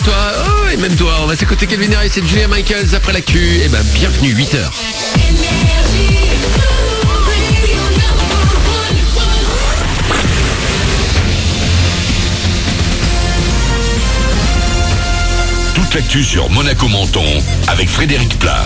toi. Oh, et même toi. On va s'écouter Calvin Harris et Julia Michaels après l'actu. Et ben, bienvenue, 8h. Toute l'actu sur Monaco Menton avec Frédéric Plat.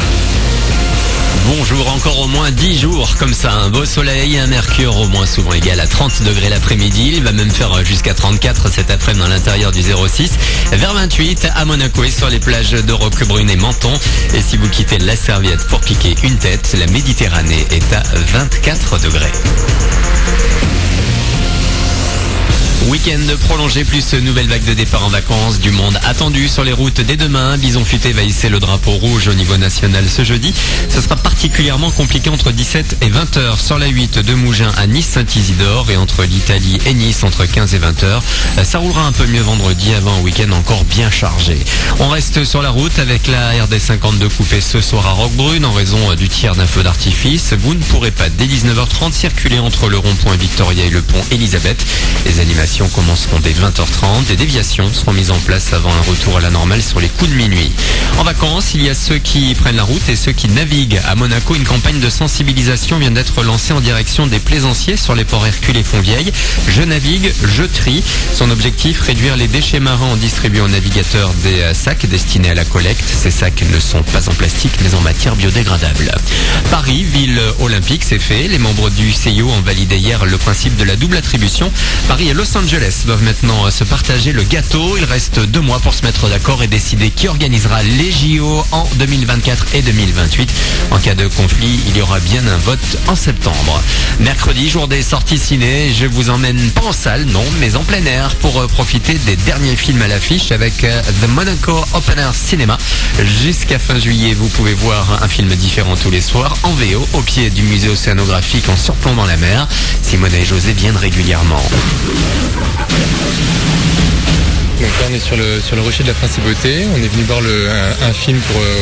Bonjour, encore au moins 10 jours comme ça, un beau soleil, un mercure au moins souvent égal à 30 degrés l'après-midi. Il va même faire jusqu'à 34 cet après-midi dans l'intérieur du 06. Vers 28 à Monaco et sur les plages de Roquebrune et Menton. Et si vous quittez la Serviette pour piquer une tête, la Méditerranée est à 24 degrés. Week-end prolongé plus nouvelle vague de départ en vacances, du monde attendu sur les routes dès demain. Bison Futé va hisser le drapeau rouge au niveau national ce jeudi. Ce sera particulièrement compliqué entre 17 et 20h sur la 8 de Mougins à Nice-Saint-Isidore et entre l'Italie et Nice entre 15 et 20h. Ça roulera un peu mieux vendredi avant un week-end encore bien chargé. On reste sur la route avec la RD 52 coupée ce soir à Roquebrune en raison du tir d'un feu d'artifice. Vous ne pourrez pas dès 19h30 circuler entre le rond-point Victoria et le pont Elisabeth. Les animations commenceront dès 20h30. Des déviations seront mises en place avant un retour à la normale sur les coups de minuit. En vacances, il y a ceux qui prennent la route et ceux qui naviguent. À Monaco, une campagne de sensibilisation vient d'être lancée en direction des plaisanciers sur les ports Hercule et Fontvieille. Je navigue, je trie. Son objectif, réduire les déchets marins en distribuant aux navigateurs des sacs destinés à la collecte. Ces sacs ne sont pas en plastique mais en matière biodégradable. Paris, ville olympique, c'est fait. Les membres du CIO ont validé hier le principe de la double attribution. Paris et Los Angeles doivent maintenant se partager le gâteau. Il reste 2 mois pour se mettre d'accord et décider qui organisera les JO en 2024 et 2028. En cas de conflit, il y aura bien un vote en septembre. Mercredi, jour des sorties ciné. Je vous emmène pas en salle, non, mais en plein air pour profiter des derniers films à l'affiche avec The Monaco Open Air Cinema. Jusqu'à fin juillet, vous pouvez voir un film différent tous les soirs en VO au pied du musée océanographique en surplombant la mer. Simone et José viennent régulièrement. Donc là on est sur le rocher de la Principauté, on est venu voir un film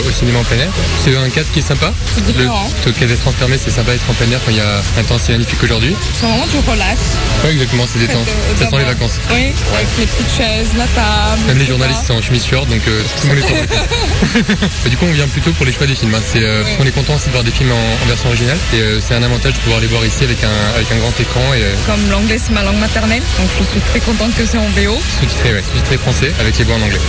au cinéma en plein air. C'est un cadre qui est sympa. C'est différent. Le cadre écran fermé, c'est sympa d'être en plein air quand il y a un temps si magnifique aujourd'hui. C'est un moment où tu relaxes. Ouais exactement, c'est détente. Ça sent les vacances. Oui, avec les petites chaises, la table. Même les journalistes sont en chemise short, donc tout le monde est en Du coup on vient plutôt pour les choix des films. On est content aussi de voir des films en version originale. Et c'est un avantage de pouvoir les voir ici avec un grand écran. Comme l'anglais c'est ma langue maternelle, donc je suis très contente que c'est en VO. Sous-titré, ouais. Sous-titré français avec les voix en anglais.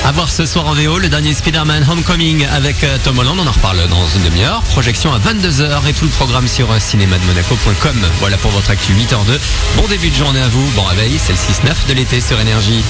À voir ce soir en VO, le dernier Spider-Man Homecoming avec Tom Holland. On en reparle dans une demi-heure. Projection à 22h et tout le programme sur cinémademonaco.com. Voilà pour votre actu 8h02. Bon début de journée à vous, bon réveil, c'est le 6-9 de l'été sur Énergie.